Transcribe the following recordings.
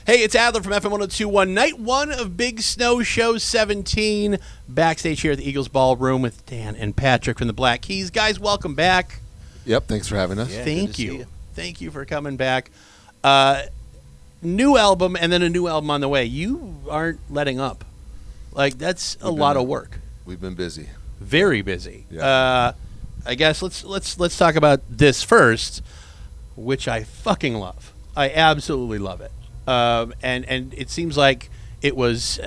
Hey, it's Adler from FM 1021, night one of Big Snow Show 17. Backstage here at the Eagles Ballroom with Dan and Patrick from the Black Keys. Guys, welcome back. Yep, thanks for having us. Yeah, Thank you. Thank you for coming back. New album and then a new album on the way. You aren't letting up. Like, that's a lot of work. We've been busy. Very busy. Yeah. I guess let's talk about this first, which I fucking love. I absolutely love it. And it seems like it was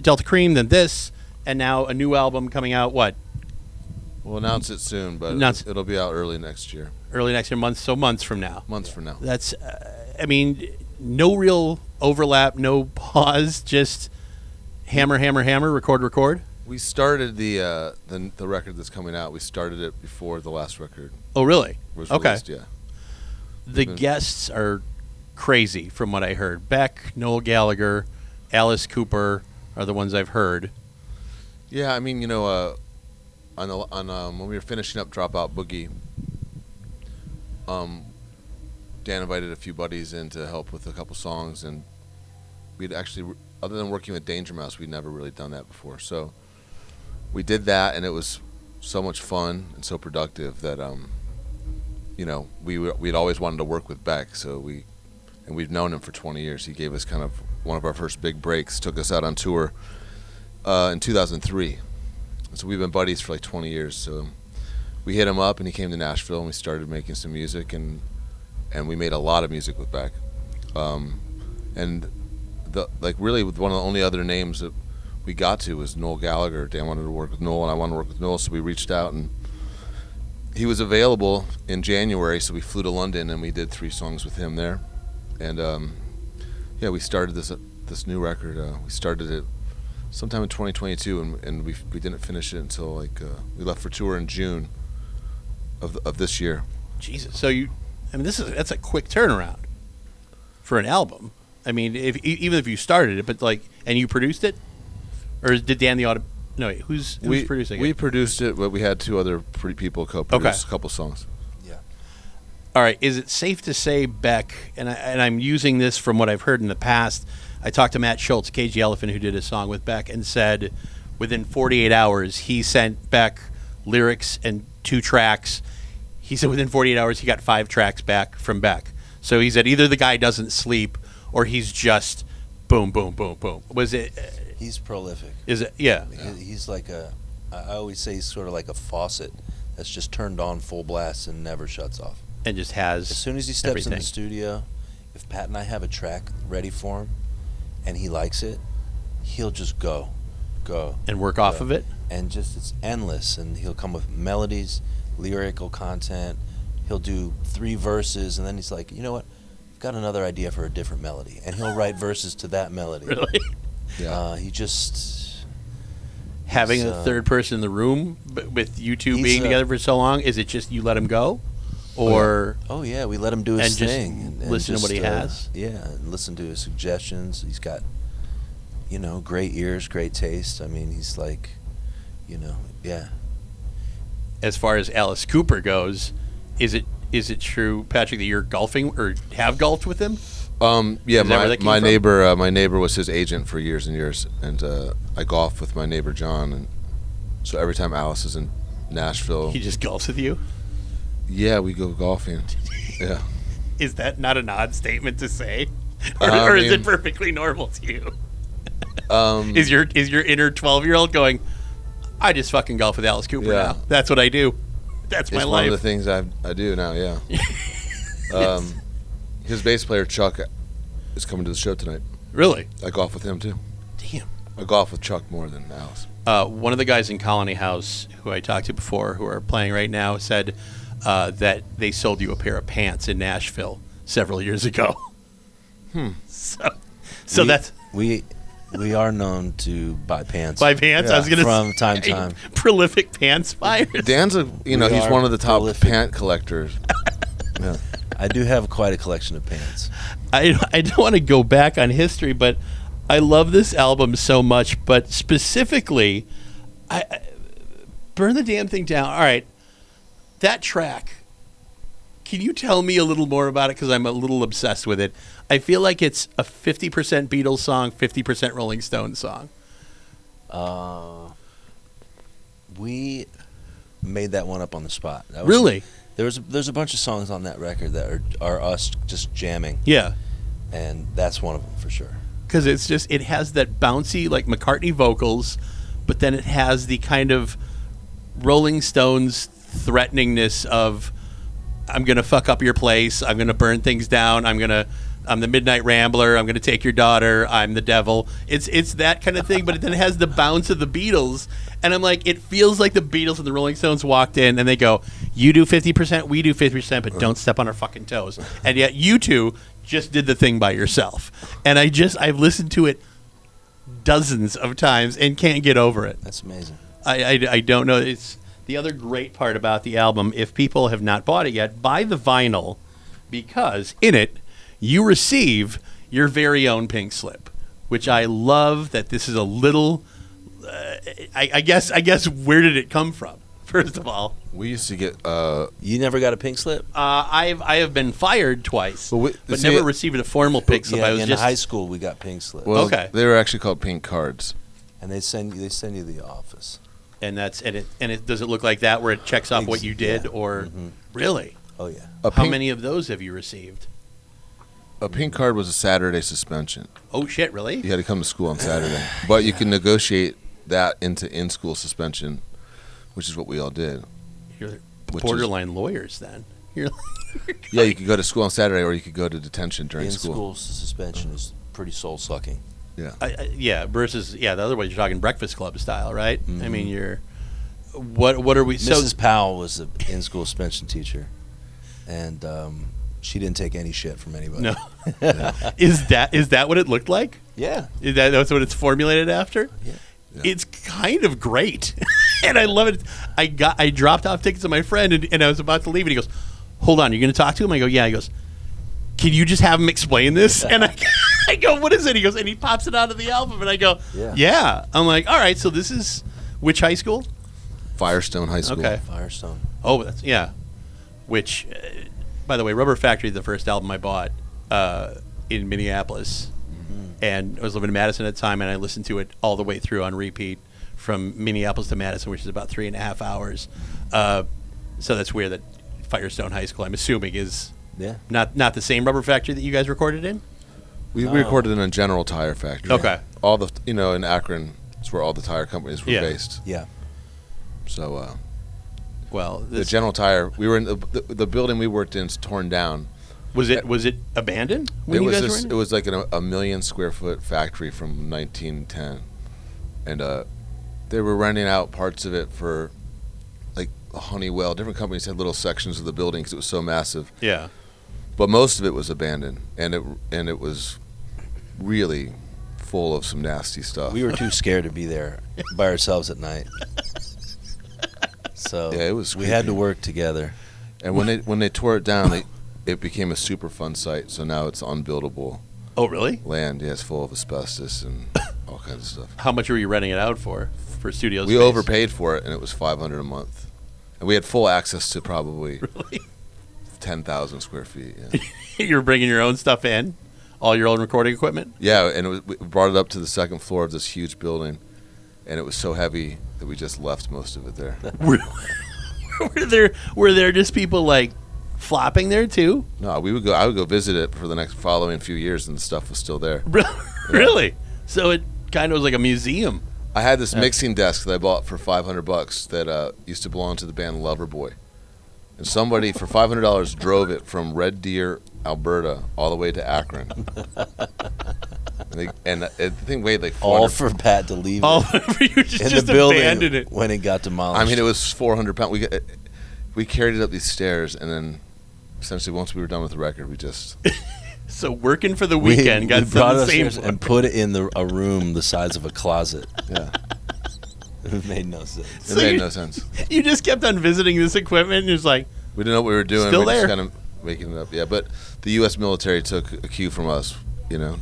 Delta Cream, then this, and now a new album coming out. What? We'll announce it soon, but it'll be out early next year. Early next year, months from now. Months from now. That's, no real overlap, no pause, just hammer, record. We started the record that's coming out. We started it before the last record. Oh, really? Was okay. Released, yeah. The guests are crazy from what I heard. Beck, Noel Gallagher, Alice Cooper are the ones I've heard. Yeah, I mean, when we were finishing up Dropout Boogie, Dan invited a few buddies in to help with a couple songs, and we'd actually, other than working with Danger Mouse, we'd never really done that before. So we did that, and it was so much fun and so productive that we'd always wanted to work with Beck. So we've known him for 20 years. He gave us kind of one of our first big breaks, took us out on tour in 2003. So we've been buddies for like 20 years. So we hit him up, and he came to Nashville, and we started making some music, and we made a lot of music with Beck. And really one of the only other names that we got to was Noel Gallagher. Dan wanted to work with Noel, and I wanted to work with Noel, so we reached out, and he was available in January, so we flew to London, and we did 3 songs with him there. And we started this new record. We started it sometime in 2022, and we didn't finish it until we left for tour in June of this year. Jesus. So that's a quick turnaround for an album. I mean, even if you started it, but and you produced it, or did Dan the audio? No, wait, who's producing it? We produced it, but we had 2 other people co-produce a couple songs. Yeah. All right. Is it safe to say Beck? And I'm using this from what I've heard in the past. I talked to Matt Schultz, Cagey Elephant, who did a song with Beck, and said within 48 hours he sent Beck lyrics and 2 tracks. He said within 48 hours he got 5 tracks back from Beck. So he said either the guy doesn't sleep or he's just boom, boom, boom, boom. Was it? He's prolific. Is it? Yeah. He's like I always say he's sort of like a faucet that's just turned on full blast and never shuts off. And just has as soon as he steps everything in the studio, if Pat and I have a track ready for him and he likes it, he'll just go. And work off of it? And just, it's endless. And he'll come with melodies, lyrical content. He'll do 3 verses, and then he's like, you know what? I've got another idea for a different melody. And he'll write verses to that melody. Really? Yeah. He just... Having a third person in the room with you two being together for so long, is it just you let him go? Or oh yeah, we let him do his thing and listen to what he has. Yeah, and listen to his suggestions. He's got, great ears, great taste. I mean, he's like, yeah. As far as Alice Cooper goes, is it true, Patrick, that you're golfing or have golfed with him? Yeah, my neighbor was his agent for years and years, and I golf with my neighbor John, and so every time Alice is in Nashville, he just golfs with you. Yeah, we go golfing. Yeah. Is that not an odd statement to say, or is it perfectly normal to you? Is your inner 12-year-old going, I just fucking golf with Alice Cooper now. That's what I do. That's my life. It's one of the things I do now. Yeah. His bass player Chuck is coming to the show tonight. Really? I golf with him too. Damn. I golf with Chuck more than Alice. One of the guys in Colony House who I talked to before, who are playing right now, said that they sold you a pair of pants in Nashville several years ago. So that's we are known to buy pants. Buy pants. Yeah. I was going to from time to time. Prolific pants buyers. Dan's he's one of the top pant collectors. Yeah. I do have quite a collection of pants. I don't want to go back on history, but I love this album so much. But specifically, I Burn the Damn Thing Down. All right, that track Can you tell me a little more about it? Because I'm a little obsessed with it. I feel like it's a 50% Beatles song, 50% Rolling Stones song. We made that one up on the spot. Really? There's a bunch of songs on that record that are us just jamming. Yeah. And that's one of them for sure. Because it has that bouncy, like McCartney vocals, but then it has the kind of Rolling Stones threateningness of, I'm going to fuck up your place, I'm going to burn things down, I'm the Midnight Rambler, I'm going to take your daughter, I'm the devil. It's that kind of thing, but it then has the bounce of the Beatles, and I'm like, it feels like the Beatles and the Rolling Stones walked in and they go, you do 50%, we do 50%, but don't step on our fucking toes. And yet you two just did the thing by yourself. And I've listened to it dozens of times and can't get over it. That's amazing. I don't know. It's the other great part about the album. If people have not bought it yet, buy the vinyl, because in it you receive your very own pink slip, which I love. That this is a little. I guess where did it come from? First of all, We used to get. You never got a pink slip? I have been fired twice, but see, never received a formal pink slip. Yeah, I was in just high school we got pink slips. Well, Okay. They were actually called pink cards. And they send you to the office. and it does it look like that where it checks off what you did Yeah. or really? Oh yeah. How many of those have you received? A pink card was a Saturday suspension. Oh shit! Really? You had to come to school on Saturday, but you can negotiate that into in-school suspension, which is what we all did. You're Which borderline lawyers then. You're Yeah, you could go to school on Saturday, or you could go to detention during school. In-school suspension is pretty soul-sucking. Yeah. yeah. Versus the other way you're talking Breakfast Club style, right? Mm-hmm. I mean, you're what are we? Mrs. Powell was the in-school suspension teacher, and she didn't take any shit from anybody. No. Is that what it looked like? Yeah. That's what it's formulated after? Yeah. It's kind of great, and I love it. I dropped off tickets to my friend, and I was about to leave, and he goes, "Hold on, you're going to talk to him?" I go, "Yeah." He goes, "Can you just have him explain this?" And I go, "What is it?" He goes, and he pops it out of the album, and I go, "Yeah." I'm like, "All right, so this is which high school?" Firestone High School. Okay. Firestone. Oh, that's Which, by the way, Rubber Factory is the first album I bought in Minneapolis. And I was living in Madison at the time, and I listened to it all the way through on repeat from Minneapolis to Madison, which is about 3.5 hours. So that's weird that Firestone High School, I'm assuming, is not the same Rubber Factory that you guys recorded in? We recorded in a General Tire factory. Okay. All the in Akron, it's where all the tire companies were based. Yeah. So Well, the General Tire, we were in the building we worked in is torn down. was it abandoned when you guys were in it? It was like a million square foot factory from 1910, and they were renting out parts of it for like Honeywell. Different companies had little sections of the building because it was so massive. Yeah. But most of it was abandoned, and it was really full of some nasty stuff. We were too scared to be there by ourselves at night. So Yeah, it was we had creepy. to work together. And when they tore it down, it became a super fun site. So now it's unbuildable Oh, really? land. Yeah, it's full of asbestos and all kinds of stuff. How much were you renting it out for studio We space? overpaid for it, and it was $500 a month, and we had full access to probably Really? 10,000 square feet. Yeah, You were bringing your own stuff in? All your own recording equipment? yeah, and we brought it up to the second floor of this huge building, and it was so heavy that we just left most of it there. were there just people like flopping there too? No, I would go visit it for the following few years, and the stuff was still there. Really? So it kind of was like a museum. I had this mixing desk that I bought for $500 that used to belong to the band Loverboy, and somebody for $500 drove it from Red Deer, Alberta, all the way to Akron. and the thing weighed like 400. All for Pat to leave All it for you in just the building abandoned it. when it got demolished. I mean, it was 400 pounds. We carried it up these stairs, and then essentially once we were done with the record, we just So working for the weekend got we brought some it the same upstairs and put it in a room the size of a closet. yeah. It made no sense. It So made you- no sense. You just kept on visiting this equipment and it's like, We didn't know what we were doing. Still we there. just kind of making it up. Yeah, but the U.S. military took a cue from us. You know,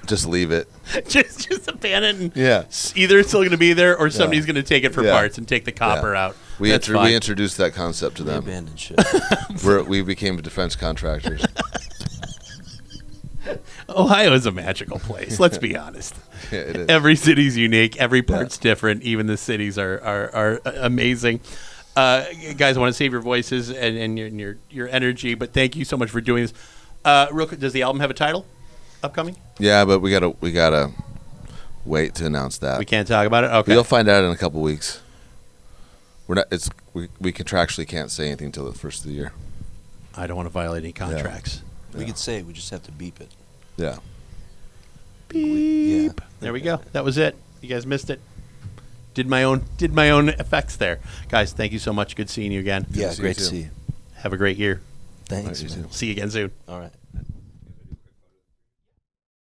just leave it. just abandon. And Yeah. either it's still going to be there or somebody's going to take it for Yeah. parts and take the copper out. We That's fine. we introduced that concept to They them. abandoned ship. We became defense contractors. Ohio is a magical place. Let's be honest. Yeah, it is. Every city's unique. Every part's different. Even the cities are amazing. Guys, I want to save your voices and your energy, but thank you so much for doing this. Real quick, does the album have a title upcoming? Yeah, but we gotta wait to announce that. We can't talk about it. Okay. You'll find out in a couple weeks. We contractually can't say anything until the first of the year. I don't want to violate any contracts. We could say it. We just have to beep it. Yeah. Beep. Yeah. There we go. That was it. You guys missed it. Did my own effects there, guys. Thank you so much. Good seeing you again. Yeah, see you great to too. see you. Have a great year. Thanks. Right, you man. too. See you again soon. All right.